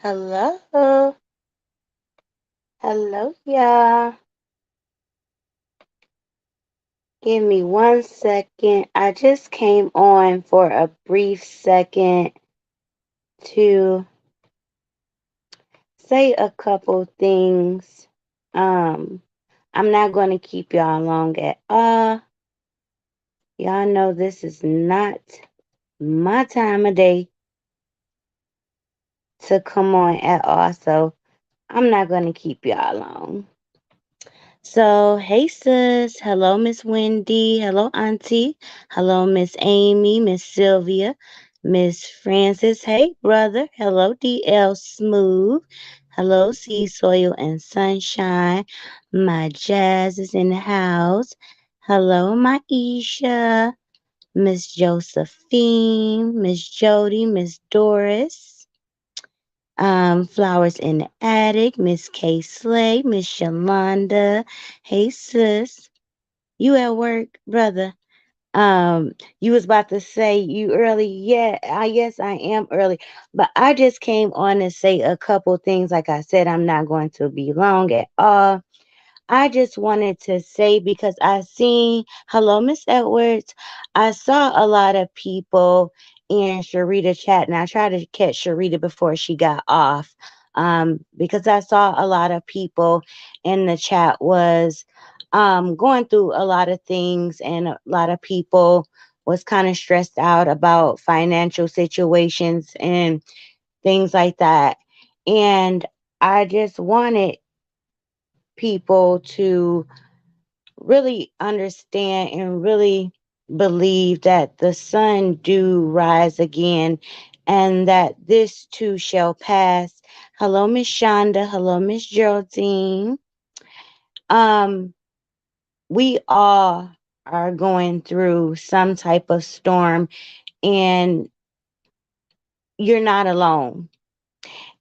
Hello. Hello, y'all. Give me 1 second. I just came on for a brief second to say a couple things. Um, I'm not going to keep y'all long at all. Y'all know this is not my time of day to come on at all, so I'm not going to keep y'all long. So, hey sis, hello Miss Wendy, hello Auntie, hello Miss Amy, Miss Sylvia, Miss Francis, hey brother, hello DL Smooth, hello Sea Soil and Sunshine, my Jazz is in the house, hello my Isha, Miss Josephine, Miss Jody, Miss Doris. Flowers in the Attic, Miss K Slay, Miss Shalonda. Hey sis, you at work, brother? You was about to say you early. Yeah, yes, I am early. But I just came on to say a couple things. Like I said, I'm not going to be long at all. I just wanted to say because I seen, hello, Miss Edwards. I saw a lot of people in Sharita chat, and I tried to catch Sharita before she got off. Because I saw a lot of people in the chat was going through a lot of things, and a lot of people was kind of stressed out about financial situations and things like that. And I just wanted people to really understand and really believe that the sun do rise again and that this too shall pass. Hello, Miss Shonda. Hello, Miss Geraldine. Um, we all are going through some type of storm, and you're not alone.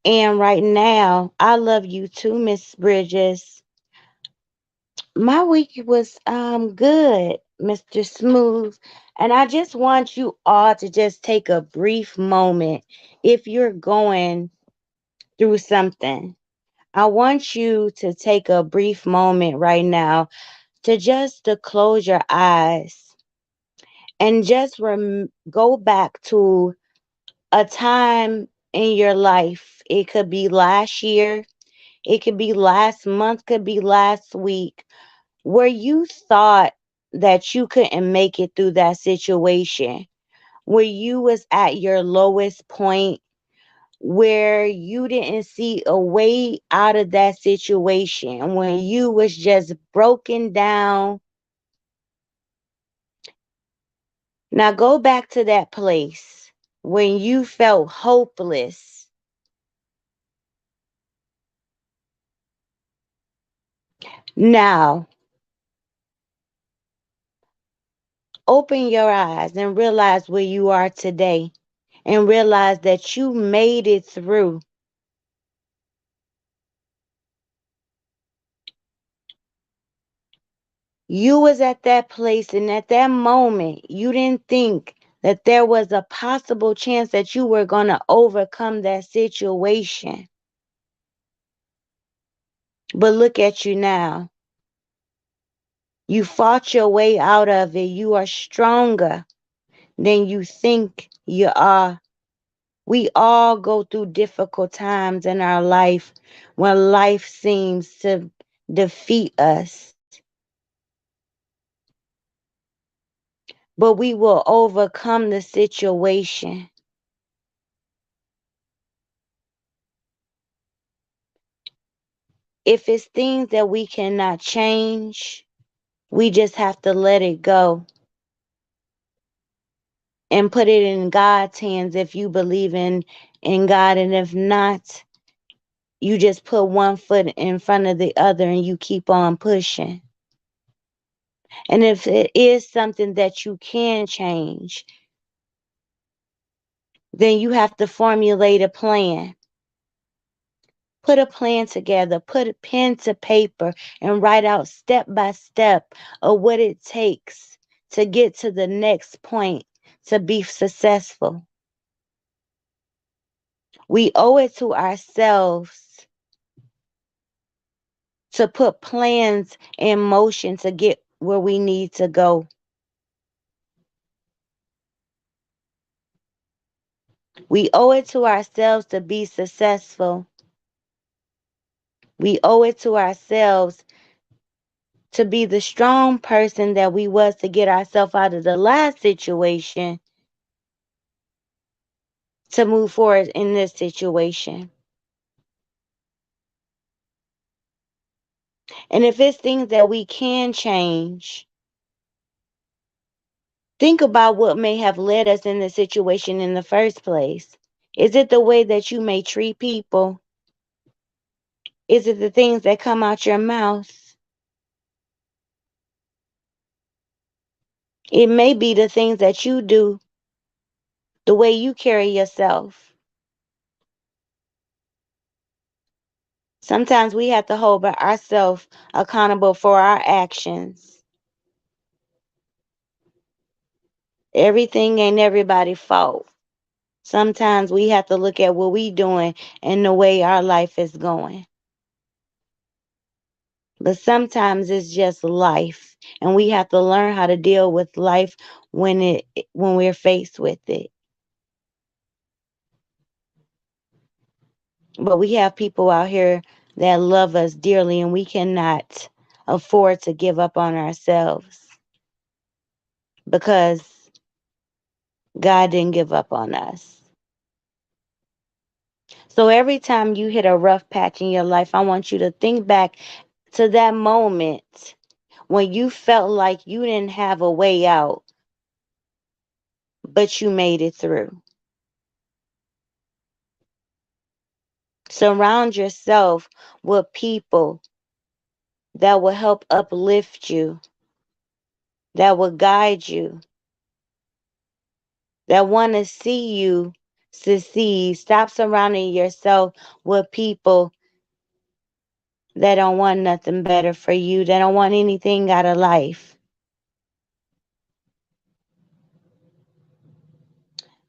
And right now, I love you too, Miss Bridges. My week was good, Mr. Smooth. And I just want you all to just take a brief moment if you're going through something. I want you to take a brief moment right now to close your eyes and just go back to a time in your life. It could be last year, it could be last month, could be last week, where you thought that you couldn't make it through that situation, where you was at your lowest point, where you didn't see a way out of that situation, when you was just broken down. Now go back to that place when you felt hopeless. Now open your eyes and realize where you are today, and realize that you made it through. You was at that place, and at that moment you didn't think that there was a possible chance that you were going to overcome that situation. But look at you now. You fought your way out of it. You are stronger than you think you are. We all go through difficult times in our life when life seems to defeat us. But we will overcome the situation. If it's things that we cannot change, we just have to let it go and put it in God's hands if you believe in God. And if not, you just put one foot in front of the other and you keep on pushing. And if it is something that you can change, then you have to formulate a plan. Put a plan together, put a pen to paper, and write out step by step of what it takes to get to the next point to be successful. We owe it to ourselves to put plans in motion to get where we need to go. We owe it to ourselves to be successful. We owe it to ourselves to be the strong person that we was to get ourselves out of the last situation to move forward in this situation. And if it's things that we can change, think about what may have led us in the situation in the first place. Is it the way that you may treat people? Is it the things that come out your mouth? It may be the things that you do, the way you carry yourself. Sometimes we have to hold ourselves accountable for our actions. Everything ain't everybody's fault. Sometimes we have to look at what we doing and the way our life is going. But sometimes it's just life, and we have to learn how to deal with life when we're faced with it. But we have people out here that love us dearly, and we cannot afford to give up on ourselves because God didn't give up on us. So every time you hit a rough patch in your life, I want you to think back to that moment when you felt like you didn't have a way out, but you made it through. Surround yourself with people that will help uplift you, that will guide you, that want to see you succeed. Stop surrounding yourself with people that don't want nothing better for you, that don't want anything out of life.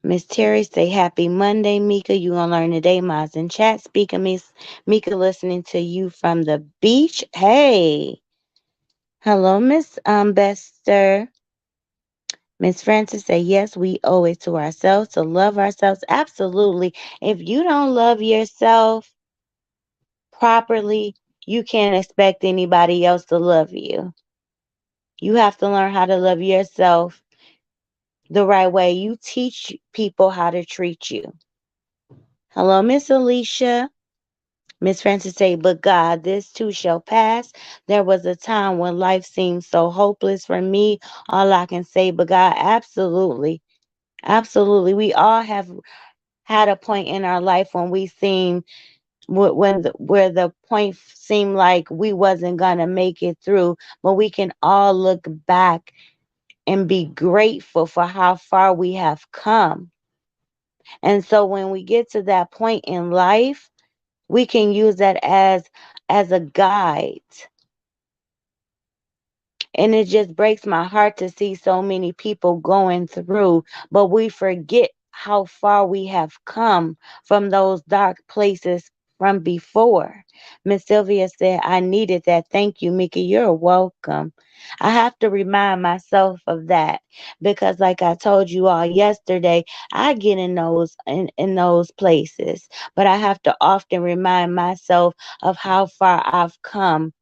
Miss Terry say happy Monday, Mika. You gonna learn today, Miles in chat. Speaking Miss Mika listening to you from the beach. Hey. Hello, Miss Bester. Miss Francis say yes, we owe it to ourselves to love ourselves. Absolutely. If you don't love yourself properly, you can't expect anybody else to love you. You have to learn how to love yourself the right way. You teach people how to treat you. Hello, Miss Alicia. Miss Francis say, but God, this too shall pass. There was a time when life seemed so hopeless for me. All I can say, but God, absolutely. Absolutely. We all have had a point in our life when we seem where the point seemed like we wasn't gonna make it through, but we can all look back and be grateful for how far we have come. And so when we get to that point in life, we can use that as a guide. And it just breaks my heart to see so many people going through, but we forget how far we have come from those dark places from before. Miss Sylvia said, I needed that. Thank you, Mickey. You're welcome. I have to remind myself of that because like I told you all yesterday, I get in those places, but I have to often remind myself of how far I've come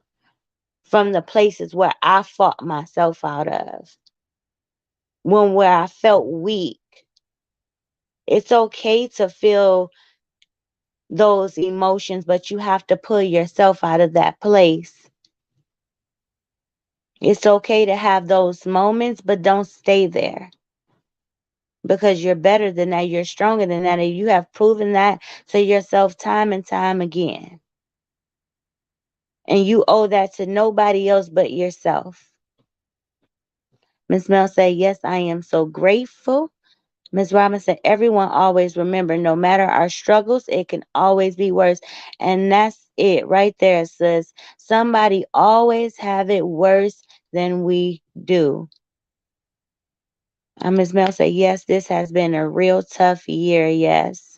from the places where I fought myself out of, when where I felt weak. It's okay to feel those emotions, but you have to pull yourself out of that place. It's okay to have those moments, but don't stay there because you're better than that. You're stronger than that. And you have proven that to yourself time and time again. And you owe that to nobody else but yourself. Miss Mel say, yes, I am so grateful. Ms. Robinson, everyone always remember, no matter our struggles, it can always be worse. And that's it right there, sis. Somebody always have it worse than we do. Ms. Mel say, yes, this has been a real tough year, yes.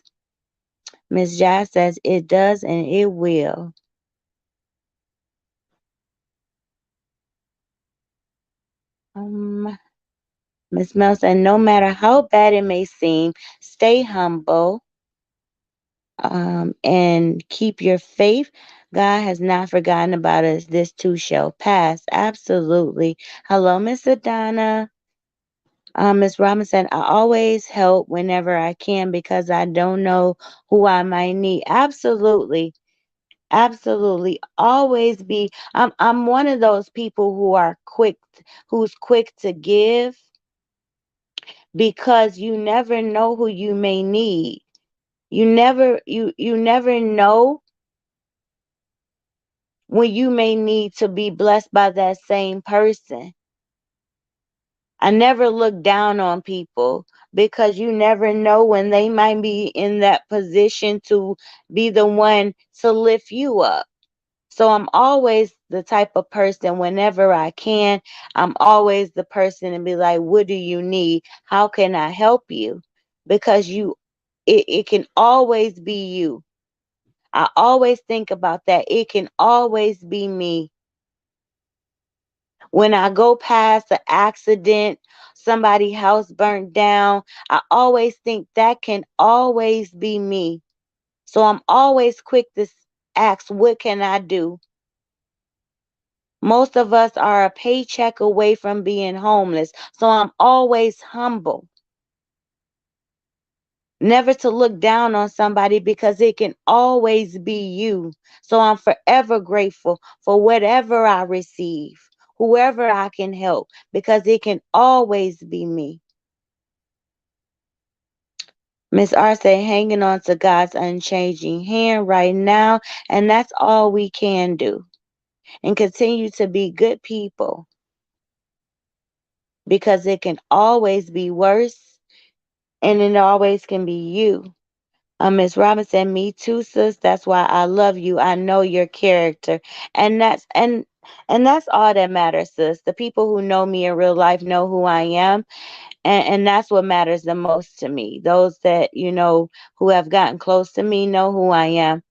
Miss Jazz says it does and it will. Um, Miss Mel said, no matter how bad it may seem, stay humble, and keep your faith. God has not forgotten about us. This too shall pass. Absolutely. Hello, Miss Adana. Miss Robinson, I always help whenever I can because I don't know who I might need. Absolutely. Absolutely. Always be I'm one of those people who's quick to give because you never know who you may need. You never know when you may need to be blessed by that same person. I never look down on people because you never know when they might be in that position to be the one to lift you up. So I'm always the type of person whenever I can, I'm always the person and be like, what do you need? How can I help you? Because it can always be you. I always think about that. It can always be me. When I go past an accident, somebody's house burnt down, I always think that can always be me. So I'm always quick to ask, what can I do? Most of us are a paycheck away from being homeless. So I'm always humble. Never to look down on somebody because it can always be you. So I'm forever grateful for whatever I receive, whoever I can help, because it can always be me. Miss R said, hanging on to God's unchanging hand right now, and that's all we can do. And continue to be good people because it can always be worse and it always can be you. Miss Robinson, me too, sis. That's why I love you. I know your character, and that's all that matters, sis. The people who know me in real life know who I am, and that's what matters the most to me. Those that who have gotten close to me know who I am.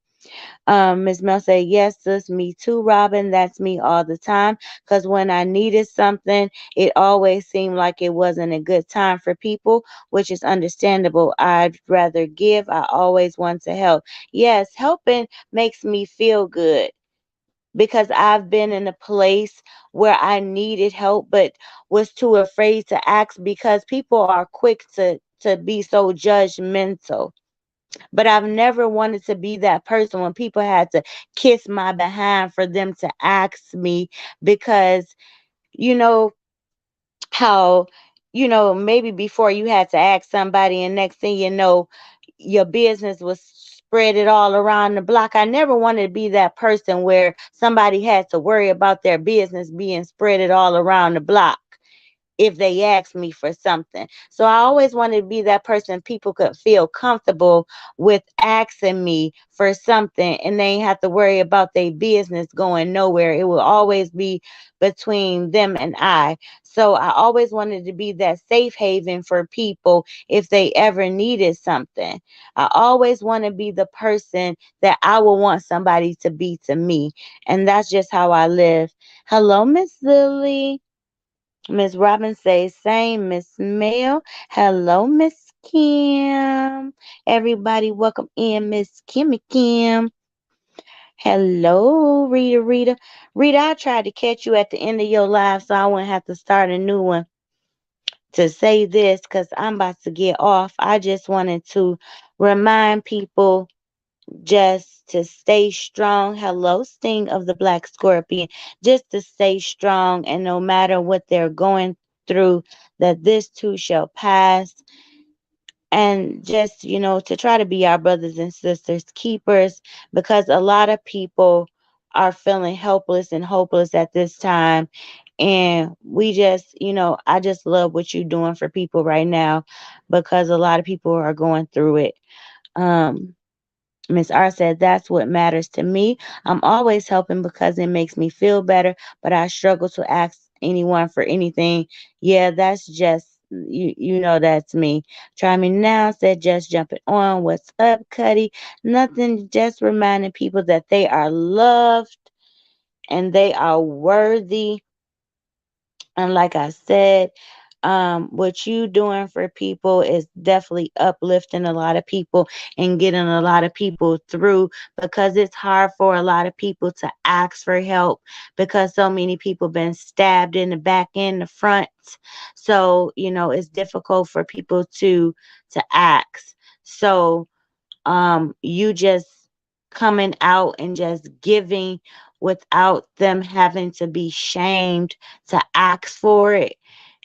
Miss Mel said, yes, sis, me too, Robin. That's me all the time. Because when I needed something, it always seemed like it wasn't a good time for people, which is understandable. I'd rather give. I always want to help. Yes, helping makes me feel good because I've been in a place where I needed help but was too afraid to ask because people are quick to be so judgmental. But I've never wanted to be that person when people had to kiss my behind for them to ask me because you know how maybe before you had to ask somebody and next thing you know your business was spread it all around the block. I never wanted to be that person where somebody had to worry about their business being spread it all around the block if they asked me for something. So I always wanted to be that person people could feel comfortable with asking me for something and they ain't have to worry about their business going nowhere. It will always be between them and I. So I always wanted to be that safe haven for people if they ever needed something. I always want to be the person that I would want somebody to be to me. And that's just how I live. Hello, Miss Lily. Miss Robin says same. Miss Mel. Hello, Miss Kim. Everybody, welcome in, Miss Kimmy Kim. Hello, Rita. Rita. Rita, I tried to catch you at the end of your live so I wouldn't have to start a new one to say this because I'm about to get off. I just wanted to remind people just to stay strong. Hello, Sting of the Black Scorpion. Just to stay strong and no matter what they're going through, that this too shall pass. And just, to try to be our brothers and sisters keepers because a lot of people are feeling helpless and hopeless at this time. And we just, I just love what you're doing for people right now because a lot of people are going through it. Um, Miss R said, that's what matters to me. I'm always helping because it makes me feel better, but I struggle to ask anyone for anything. Yeah, that's just you know that's me. Try me now, said just jumping on. What's up, Cuddy? Nothing, just reminding people that they are loved and they are worthy. And like I said, what you doing for people is definitely uplifting a lot of people and getting a lot of people through, because it's hard for a lot of people to ask for help because so many people been stabbed in the back and the front. So, it's difficult for people to ask. So, you just coming out and just giving without them having to be shamed to ask for it,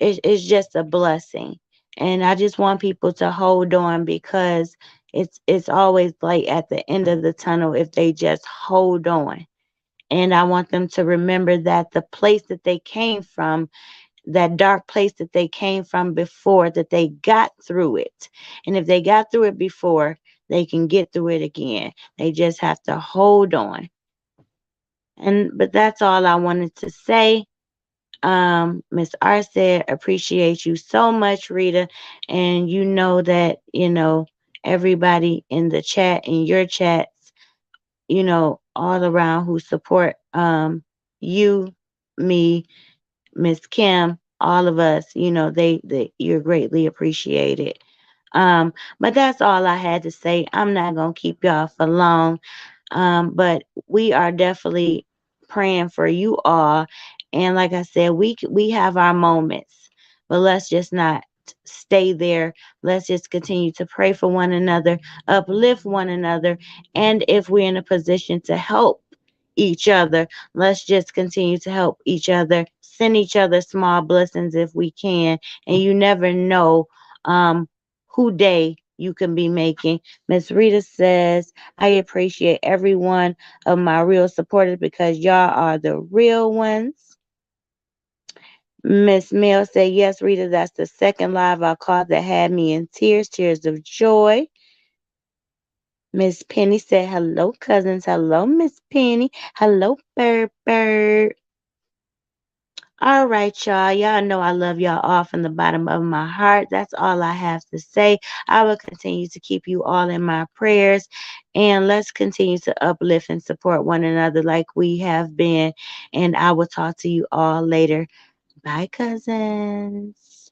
it's just a blessing. And I just want people to hold on, because it's always light at the end of the tunnel if they just hold on. And I want them to remember that the place that they came from, that dark place that they came from before, that they got through it. And if they got through it before, they can get through it again. They just have to hold on. But that's all I wanted to say. Miss R said, appreciate you so much, Rita. And you know that, everybody in the chat, in your chats, all around who support you, me, Miss Kim, all of us, they you're greatly appreciated. But that's all I had to say. I'm not gonna keep y'all for long. But we are definitely praying for you all. And like I said, we have our moments, but let's just not stay there. Let's just continue to pray for one another, uplift one another, and if we're in a position to help each other, let's just continue to help each other, send each other small blessings if we can. And you never know who day you can be making. Miss Rita says, I appreciate every one of my real supporters because y'all are the real ones. Miss Mill said, yes, Rita, that's the second live I caught that had me in tears, tears of joy. Miss Penny said, hello, cousins. Hello, Miss Penny. Hello, Bird Bird. All right, y'all. Y'all know I love y'all all from the bottom of my heart. That's all I have to say. I will continue to keep you all in my prayers. And let's continue to uplift and support one another like we have been. And I will talk to you all later. Bye, cousins.